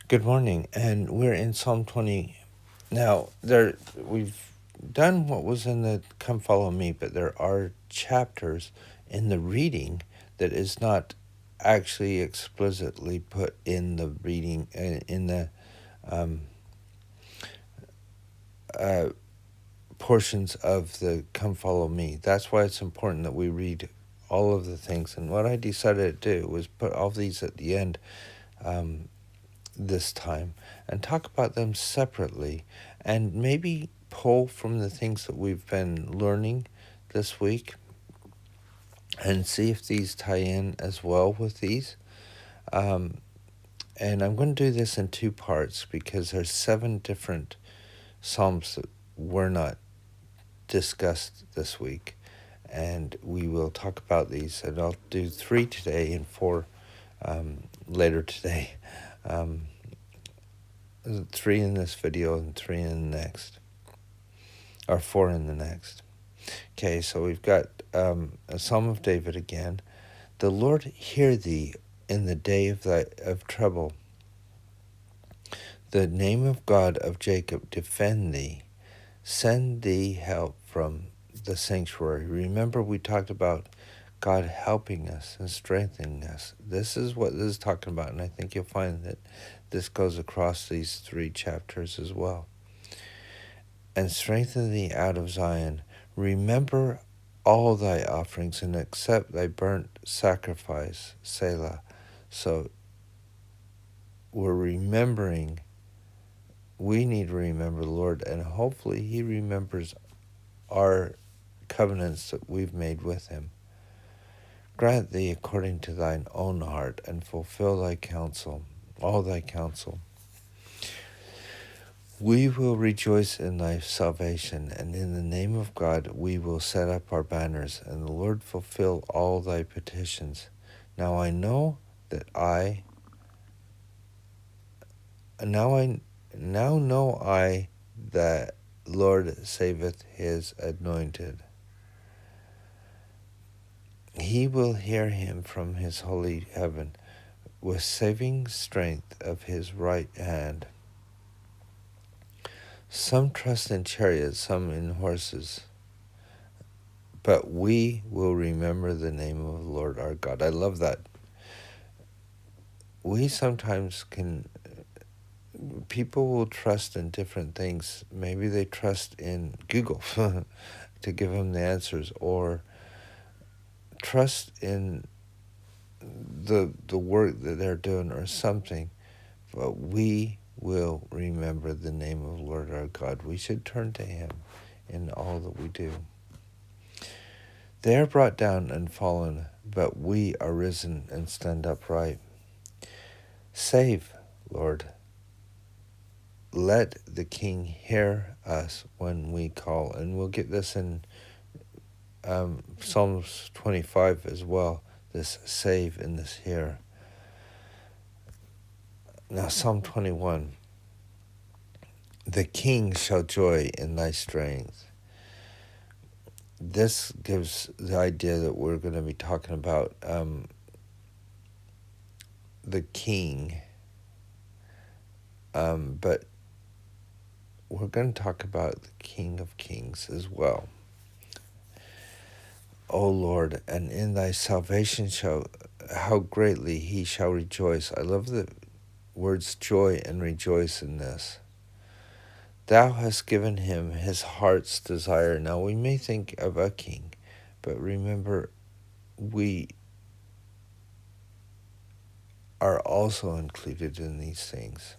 Good morning, and we're in Psalm 20. Now, we've done what was in the Come Follow Me, but there are chapters in the reading that is not actually explicitly put in the reading, in the um, uh, portions of the Come Follow Me. That's why it's important that we read all of the things. And what I decided to do was put all these at the end this time and talk about them separately and maybe pull from the things that we've been learning this week and see if these tie in as well with these. And I'm going to do this in two parts because there's 7 different Psalms that were not discussed this week. And we will talk about these, and I'll do 3 today and 4 later today. 3 in this video and 3 in the next, or 4 in the next. Okay, so we've got a Psalm of David again. The Lord hear thee in the day of trouble. The name of God of Jacob defend thee. Send thee help from the sanctuary. Remember, we talked about God helping us and strengthening us. This is what this is talking about, and I think you'll find that this goes across these 3 chapters as well. And strengthen thee out of Zion. Remember all thy offerings and accept thy burnt sacrifice, Selah. So we're remembering, we need to remember the Lord, and hopefully he remembers our covenants that we've made with him. Grant thee according to thine own heart, and fulfill thy counsel, all thy counsel. We will rejoice in thy salvation, and in the name of God we will set up our banners, and the Lord fulfill all thy petitions. Now know I that Lord saveth his anointed. He will hear him from his holy heaven with saving strength of his right hand. Some trust in chariots, some in horses, but we will remember the name of the Lord our God. I love that. We sometimes people will trust in different things. Maybe they trust in Google to give them the answers, or trust in the work that they're doing or something. But we will remember the name of the Lord our God. We should turn to him in all that we do. They are brought down and fallen, but we are risen and stand upright. Save, Lord. Let the King hear us when we call. And we'll get this in Psalms 25 as well, this save and this hear. Now, Psalm 21. The King shall joy in thy strength. This gives the idea that we're going to be talking about the King, but we're going to talk about the King of Kings as well. O Lord, and in thy salvation how greatly he shall rejoice. I love the words joy and rejoice in this. Thou hast given him his heart's desire. Now we may think of a king, but remember, we are also included in these things.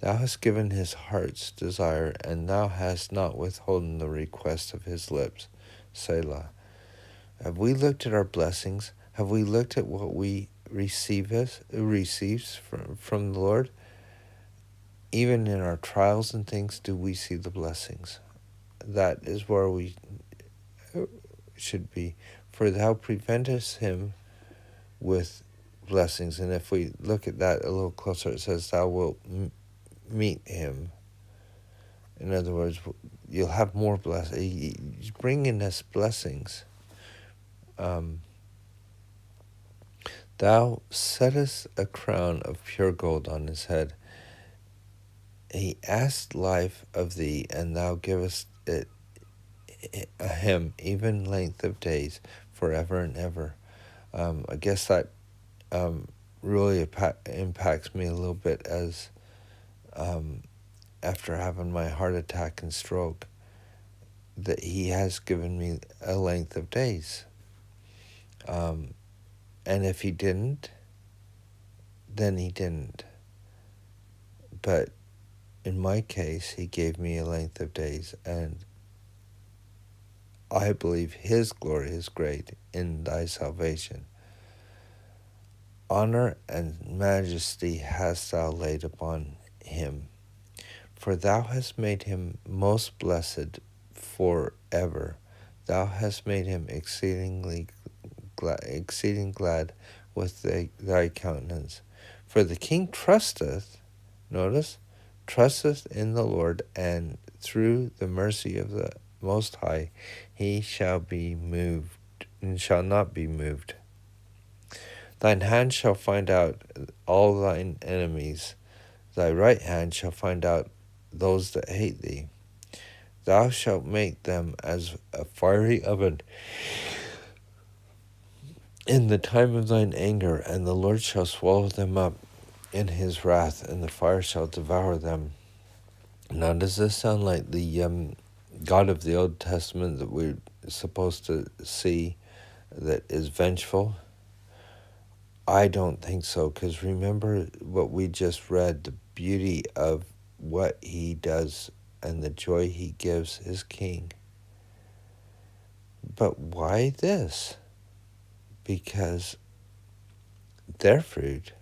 Thou hast given his heart's desire, and thou hast not withholden the request of his lips. Selah. Have we looked at our blessings? Have we looked at what we receives from the Lord? Even in our trials and things, do we see the blessings? That is where we should be. For thou preventest him with blessings. And if we look at that a little closer, it says thou wilt meet him. In other words, you'll have more blessings. He's bringing us blessings. Thou settest a crown of pure gold on his head. He asked life of thee, and thou givest it him, even length of days, forever and ever. I guess that really impacts me a little bit as after having my heart attack and stroke, that he has given me a length of days. And if he didn't, then he didn't. But in my case, he gave me a length of days, and I believe his glory is great in thy salvation. Honor and majesty hast thou laid upon him, for thou hast made him most blessed forever. Thou hast made him exceeding glad with thy countenance. For the king trusteth, notice, trusteth in the Lord, and through the mercy of the Most High he shall be moved, and shall not be moved. Thine hand shall find out all thine enemies. Thy right hand shall find out those that hate thee. Thou shalt make them as a fiery oven in the time of thine anger, and the Lord shall swallow them up in his wrath, and the fire shall devour them. Now, does this sound like the God of the Old Testament that we're supposed to see that is vengeful? I don't think so, because remember what we just read, the beauty of what he does and the joy he gives his king. But why this? Because their fruit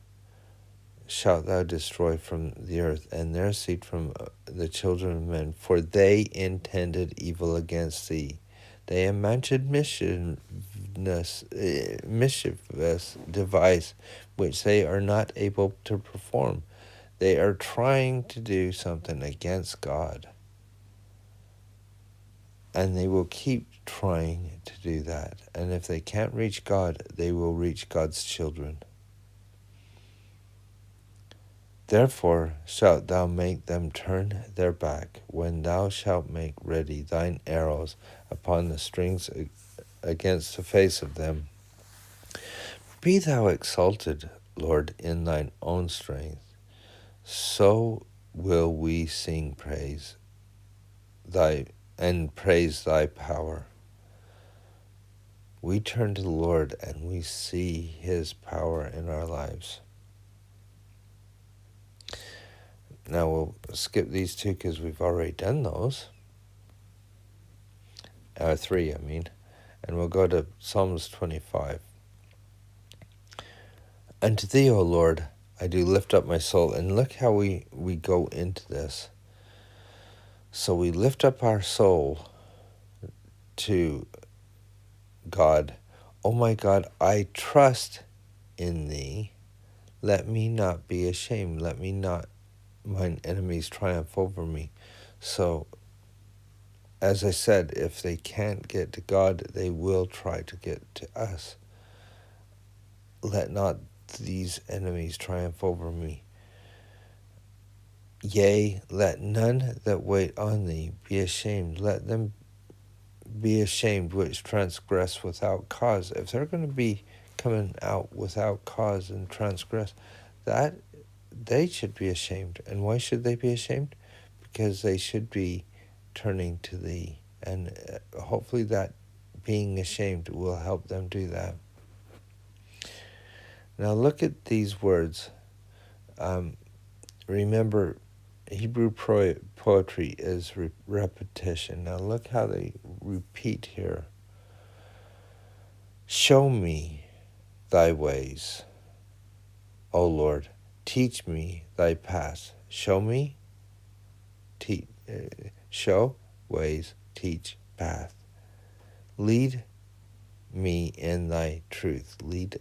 shalt thou destroy from the earth, and their seed from the children of men, for they intended evil against thee. They imagined mischievous device which they are not able to perform. They are trying to do something against God, and they will keep trying to do that. And if they can't reach God, they will reach God's children. Therefore shalt thou make them turn their back, when thou shalt make ready thine arrows upon the strings against the face of them. Be thou exalted, Lord, in thine own strength. So will we sing praise thy power. We turn to the Lord and we see his power in our lives. Now we'll skip these two because we've already done those. 3, and we'll go to Psalms 25. Unto thee, O Lord, I do lift up my soul. And look how we go into this. So we lift up our soul to God. Oh my God, I trust in thee. Let me not be ashamed. Let me not mine enemies triumph over me. So, as I said, if they can't get to God, they will try to get to us. Let not these enemies triumph over me. Yea, let none that wait on thee be ashamed. Let them be ashamed which transgress without cause. If they're going to be coming out without cause and transgress, that they should be ashamed. And why should they be ashamed? Because they should be turning to thee. And hopefully that being ashamed will help them do that. Now look at these words. Remember, Hebrew poetry is repetition. Now look how they repeat here. Show me thy ways, O Lord. Teach me thy paths. Show me, show ways, teach path. Lead me in thy truth. Lead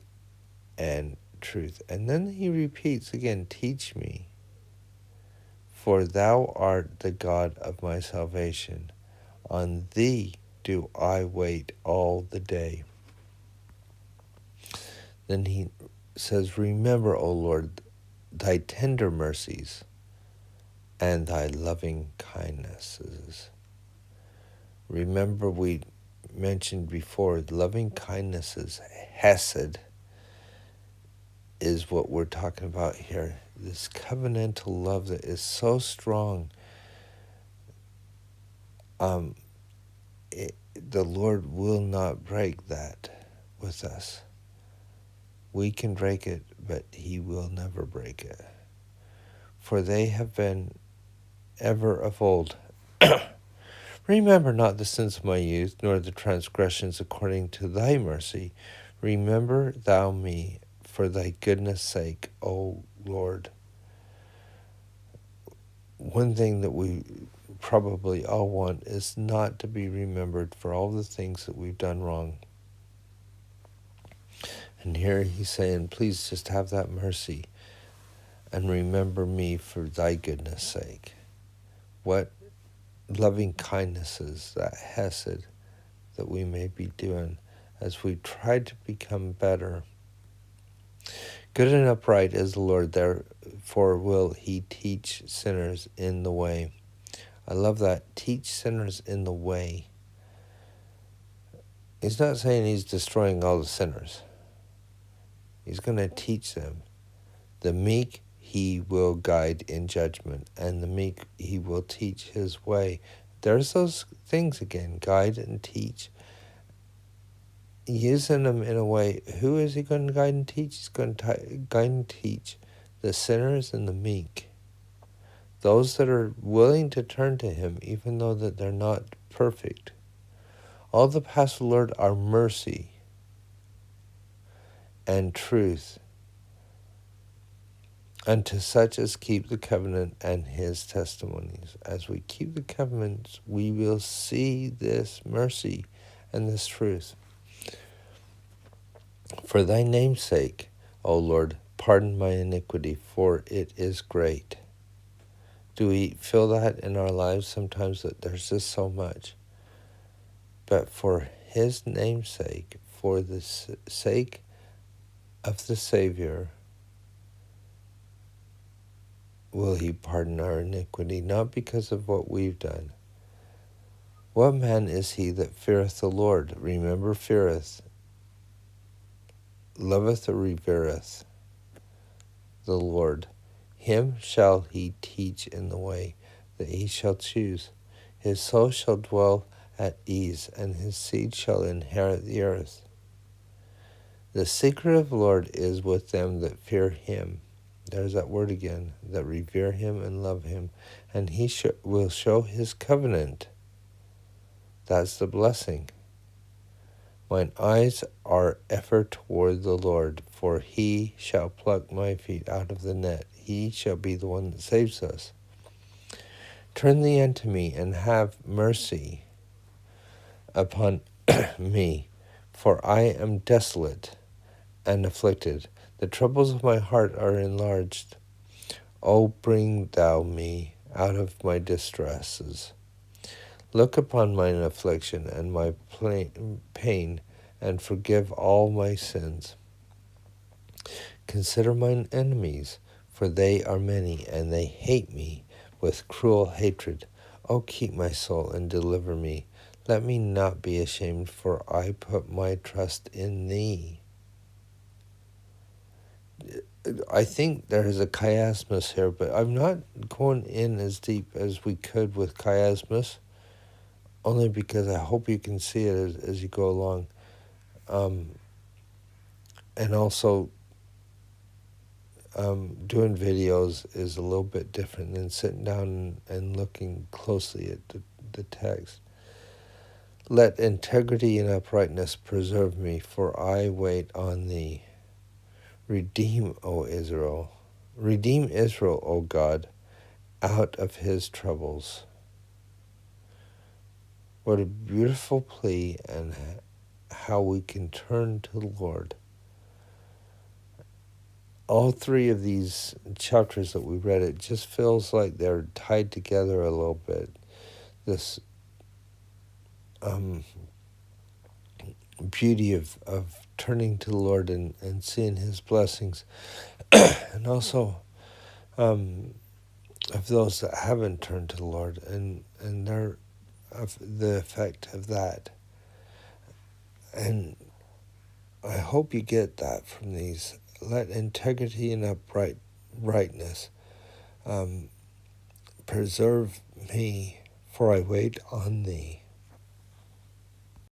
and truth. And then he repeats again, teach me. For thou art the God of my salvation. On thee do I wait all the day. Then he says, remember, O Lord, thy tender mercies and thy loving kindnesses. Remember, we mentioned before, loving kindnesses, hesed, is what we're talking about here. This covenantal love that is so strong. The Lord will not break that with us. We can break it, but he will never break it. For they have been ever of old. Remember not the sins of my youth, nor the transgressions according to thy mercy. Remember thou me for thy goodness' sake, O Lord. One thing that we probably all want is not to be remembered for all the things that we've done wrong. And here he's saying, please just have that mercy and remember me for thy goodness' sake. What loving kindnesses, that hesed, that we may be doing as we try to become better. Good and upright is the Lord, therefore will he teach sinners in the way. I love that. Teach sinners in the way. He's not saying he's destroying all the sinners. He's going to teach them. The meek he will guide in judgment, and the meek he will teach his way. There's those things again, guide and teach. Using them in a way, who is he going to guide and teach? He's going to guide and teach the sinners and the meek. Those that are willing to turn to him, even though that they're not perfect. All the paths of the Lord are mercy and truth unto such as keep the covenant and his testimonies. As we keep the covenants, we will see this mercy and this truth. For thy name's sake, O Lord, pardon my iniquity, for it is great. Do we feel that in our lives sometimes, that there's just so much? But for his name's sake, for the sake of the Savior, will he pardon our iniquity, not because of what we've done. What man is he that feareth the Lord? Remember, feareth, loveth or revereth the Lord. Him shall he teach in the way that he shall choose. His soul shall dwell at ease, and his seed shall inherit the earth. The secret of the Lord is with them that fear him. There's that word again, that revere him and love him. And he will show his covenant. That's the blessing. Mine eyes are ever toward the Lord, for he shall pluck my feet out of the net. He shall be the one that saves us. Turn thee unto me, and have mercy upon me, for I am desolate and afflicted. The troubles of my heart are enlarged. O bring thou me out of my distresses. Look upon mine affliction and my pain, and forgive all my sins. Consider mine enemies, for they are many, and they hate me with cruel hatred. O keep my soul and deliver me. Let me not be ashamed, for I put my trust in thee. I think there is a chiasmus here, but I'm not going in as deep as we could with chiasmus, only because I hope you can see it as you go along. And also, doing videos is a little bit different than sitting down and looking closely at the text. Let integrity and uprightness preserve me, for I wait on thee. Redeem, O Israel. Redeem Israel, O God, out of his troubles. What a beautiful plea, and how we can turn to the Lord. All three of these chapters that we read, it just feels like they're tied together a little bit. This beauty of turning to the Lord and seeing His blessings, and also of those that haven't turned to the Lord and of the effect of that. And I hope you get that from these. Let integrity and uprightness preserve me, for I wait on Thee.